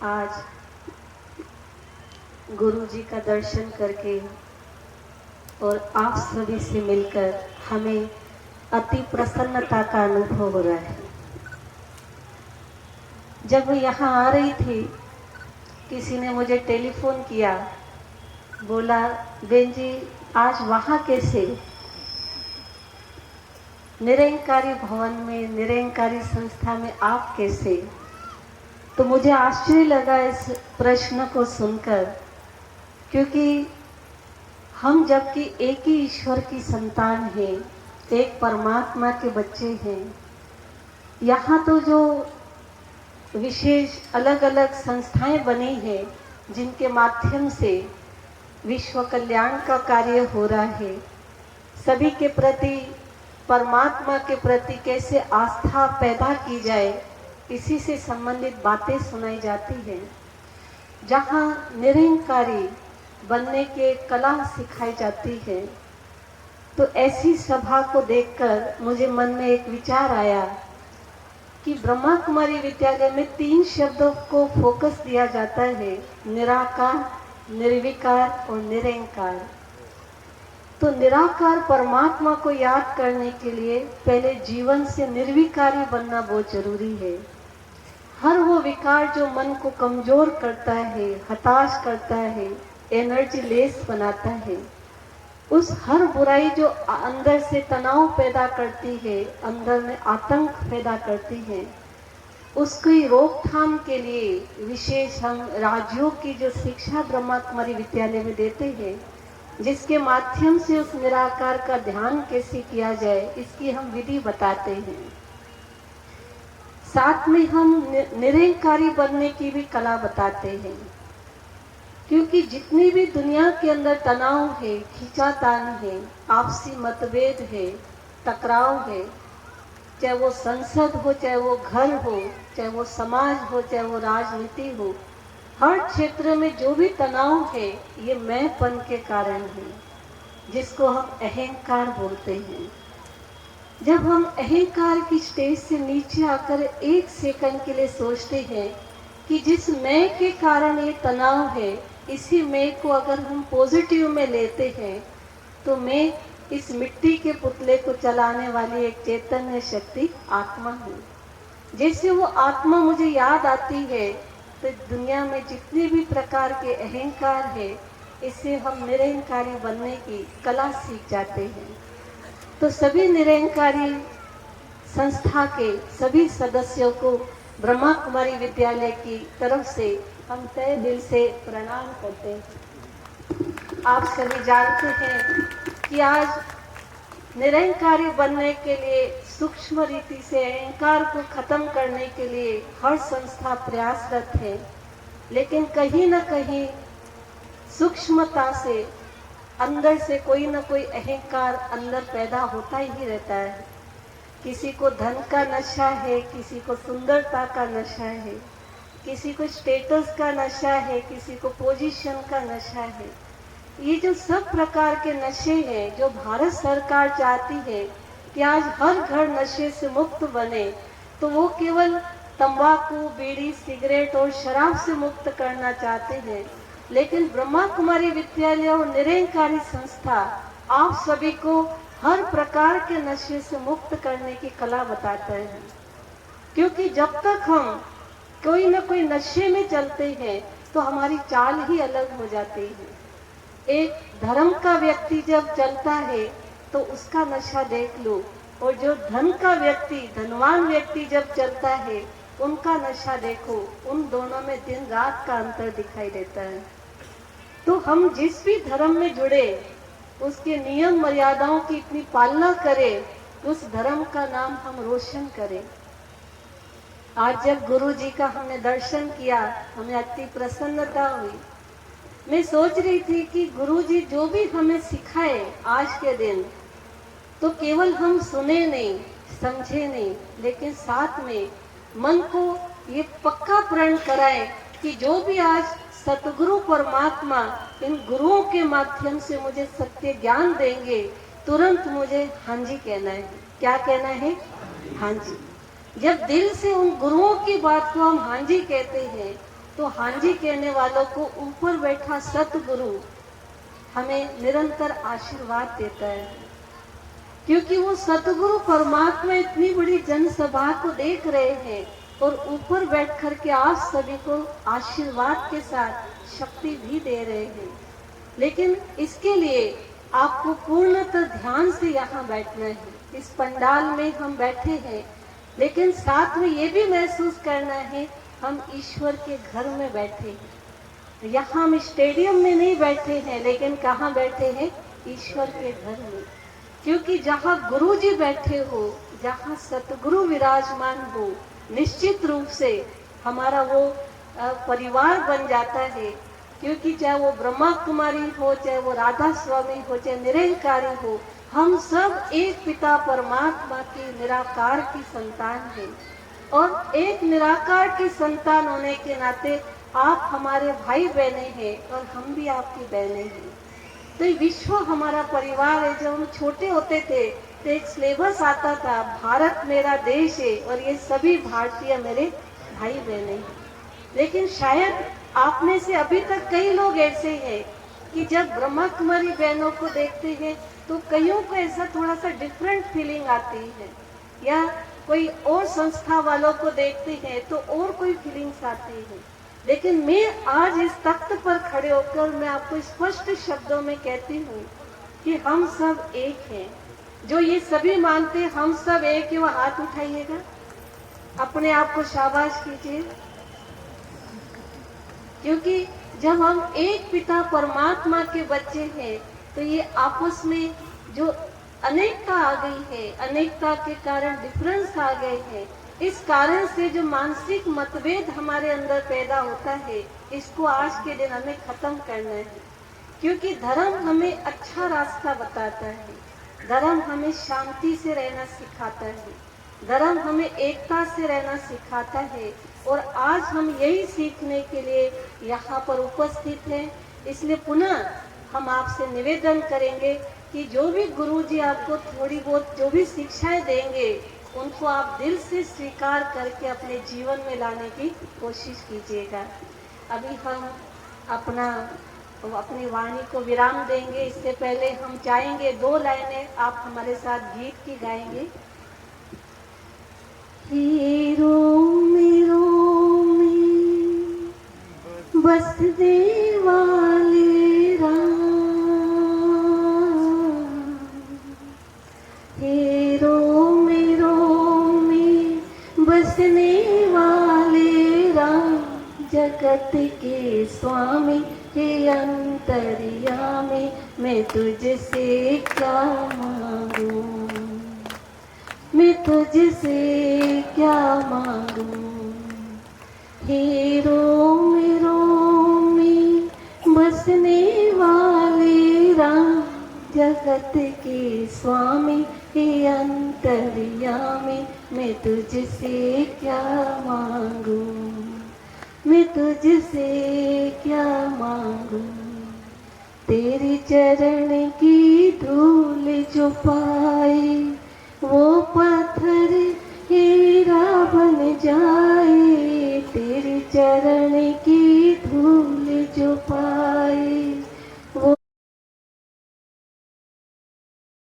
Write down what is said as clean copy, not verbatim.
आज गुरु जी का दर्शन करके और आप सभी से मिलकर हमें अति प्रसन्नता का अनुभव हो रहा है। जब मैं यहाँ आ रही थी, किसी ने मुझे टेलीफोन किया, बोला बेन जी आज वहाँ कैसे? निरंकारी भवन में, निरंकारी संस्था में आप कैसे? तो मुझे आश्चर्य लगा इस प्रश्न को सुनकर, क्योंकि हम जबकि एक ही ईश्वर की संतान हैं, एक परमात्मा के बच्चे हैं, यहाँ तो जो विशेष अलग अलग संस्थाएं बनी हैं जिनके माध्यम से विश्व कल्याण का कार्य हो रहा है, सभी के प्रति, परमात्मा के प्रति कैसे आस्था पैदा की जाए, इसी से संबंधित बातें सुनाई जाती हैं। जहाँ निरंकारी बनने के कला सिखाई जाती है, तो ऐसी सभा को देखकर मुझे मन में एक विचार आया कि ब्रह्मा कुमारी विद्यालय में 3 शब्दों को फोकस दिया जाता है, निराकार, निर्विकार और निरंकार। तो निराकार परमात्मा को याद करने के लिए पहले जीवन से निर्विकारी बनना बहुत जरूरी है। हर वो विकार जो मन को कमजोर करता है, हताश करता है, एनर्जी लेस बनाता है, उस हर बुराई जो अंदर से तनाव पैदा करती है, अंदर में आतंक पैदा करती है, उसकी रोकथाम के लिए विशेष हम राजयोग की जो शिक्षा ब्रह्मा कुमारी विद्यालय में देते हैं, जिसके माध्यम से उस निराकार का ध्यान कैसे किया जाए, इसकी हम विधि बताते हैं। साथ में हम निरंकारी बनने की भी कला बताते हैं, क्योंकि जितनी भी दुनिया के अंदर तनाव है, खींचातान है, आपसी मतभेद है, टकराव है, चाहे वो संसद हो, चाहे वो घर हो, चाहे वो समाज हो, चाहे वो राजनीति हो, हर क्षेत्र में जो भी तनाव है, ये मैंपन के कारण है, जिसको हम अहंकार बोलते हैं। जब हम अहंकार की स्टेज से नीचे आकर 1 सेकंड के लिए सोचते हैं कि जिस मैं के कारण ये तनाव है, इसी मैं को अगर हम पॉजिटिव में लेते हैं, तो मैं इस मिट्टी के पुतले को चलाने वाली एक चैतन्य शक्ति आत्मा हूँ। जैसे वो आत्मा मुझे याद आती है, तो दुनिया में जितने भी प्रकार के अहंकार है, इससे हम निरंकारी बनने की कला सीख जाते हैं। तो सभी निरंकारी संस्था के सभी सदस्यों को ब्रह्मा कुमारी विद्यालय की तरफ से हम तहे दिल से प्रणाम करते हैं। आप सभी जानते हैं कि आज निरंकारी बनने के लिए, सूक्ष्म रीति से अहंकार को खत्म करने के लिए हर संस्था प्रयासरत है, लेकिन कहीं न कहीं सूक्ष्मता से अंदर से कोई न कोई अहंकार अंदर पैदा होता ही रहता है। किसी को धन का नशा है, किसी को सुंदरता का नशा है, किसी को स्टेटस का नशा है, किसी को पोजीशन का नशा है। ये जो सब प्रकार के नशे हैं, जो भारत सरकार चाहती है कि आज हर घर नशे से मुक्त बने, तो वो केवल तंबाकू, बीड़ी, सिगरेट और शराब से मुक्त करना चाहते हैं। लेकिन ब्रह्मा कुमारी विद्यालय और निरंकारी संस्था आप सभी को हर प्रकार के नशे से मुक्त करने की कला बताता है, क्योंकि जब तक हम कोई न कोई नशे में चलते हैं, तो हमारी चाल ही अलग हो जाती है। एक धर्म का व्यक्ति जब चलता है, तो उसका नशा देख लो, और जो धन का व्यक्ति, धनवान व्यक्ति जब चलता है, उनका नशा देखो। उन दोनों में दिन रात का अंतर दिखाई देता है। तो हम जिस भी धर्म में जुड़े, उसके नियम मर्यादाओं की इतनी पालना करें, उस धर्म का नाम हम रोशन करें। आज जब गुरु जी का हमने दर्शन किया, हमें अति प्रसन्नता हुई। मैं सोच रही थी कि गुरु जी जो भी हमें सिखाए आज के दिन, तो केवल हम सुने नहीं, समझे नहीं, लेकिन साथ में मन को ये पक्का प्रण कराए कि जो भी आज सतगुरु परमात्मा इन गुरुओं के माध्यम से मुझे सत्य ज्ञान देंगे, तुरंत मुझे हाँ जी कहना है। क्या कहना है? हाँ जी। जब दिल से उन गुरुओं की बात को हम हाँ जी कहते हैं, तो हाँ जी कहने वालों को ऊपर बैठा सतगुरु हमें निरंतर आशीर्वाद देता है, क्योंकि वो सतगुरु परमात्मा इतनी बड़ी जनसभा को देख रहे हैं और ऊपर बैठ कर के आप सभी को आशीर्वाद के साथ शक्ति भी दे रहे हैं। लेकिन इसके लिए आपको पूर्णतः ध्यान से यहाँ बैठना है। इस पंडाल में हम बैठे हैं, लेकिन साथ में ये भी महसूस करना है हम ईश्वर के घर में बैठे हैं। यहाँ हम स्टेडियम में नहीं बैठे हैं, लेकिन कहाँ बैठे हैं? ईश्वर के घर में। क्योंकि जहाँ गुरु जी बैठे हो, जहाँ सतगुरु विराजमान हो, निश्चित रूप से हमारा वो परिवार बन जाता है। क्योंकि चाहे वो ब्रह्मा कुमारी हो, चाहे वो राधा स्वामी हो, चाहे निरंकारी हो, हम सब एक पिता परमात्मा की निराकार की संतान हैं। और एक निराकार की संतान होने के नाते आप हमारे भाई बहने हैं और हम भी आपकी बहने हैं। तो ये विश्व हमारा परिवार है। जब हम छोटे होते थे तो एक सिलेबस आता था, भारत मेरा देश है और ये सभी भारतीय मेरे भाई बहने हैं। लेकिन शायद आप में से अभी तक कई लोग ऐसे हैं कि जब ब्रह्मा कुमारी बहनों को देखते हैं तो कईयों को ऐसा थोड़ा सा डिफरेंट फीलिंग आती है, या कोई और संस्था वालों को देखते हैं तो और कोई फीलिंग्स आती है। लेकिन मैं आज इस तख्त पर खड़े होकर मैं आपको स्पष्ट शब्दों में कहती हूँ कि हम सब एक हैं। जो ये सभी मानते हैं हम सब एक है, वो हाथ उठाइएगा, अपने आप को शाबाश कीजिए। क्योंकि जब हम एक पिता परमात्मा के बच्चे हैं तो ये आपस में जो अनेकता आ गई है, अनेकता के कारण डिफरेंस आ गए हैं, इस कारण से जो मानसिक मतभेद हमारे अंदर पैदा होता है, इसको आज के दिन हमें खत्म करना है। क्योंकि धर्म हमें अच्छा रास्ता बताता है, धर्म हमें शांति से रहना सिखाता है, धर्म हमें एकता से रहना सिखाता है। और आज हम यही सीखने के लिए यहाँ पर उपस्थित हैं। इसलिए पुनः हम आपसे निवेदन करेंगे कि जो भी गुरुजी आपको थोड़ी बहुत जो भी शिक्षाएं देंगे, उनको आप दिल से स्वीकार करके अपने जीवन में लाने की कोशिश कीजिएगा। अभी हम अपनी वाणी को विराम देंगे। इससे पहले हम चाहेंगे 2 लाइनें आप हमारे साथ गीत की गाएंगे। बस दे वाले राम, हेरो मेरो में बसने वाले राम, जगत के स्वामी हे अंतर्यामी, मैं तुझसे क्या मांगूं, मैं तुझसे क्या मांगूं। हेरो मेरो में बसने वाले राम, जगत के स्वामी हे अंतर्यामी, मैं तुझसे क्या मांगूं, मैं तुझसे क्या मांगूं। तेरे चरण की धूल जो पाई,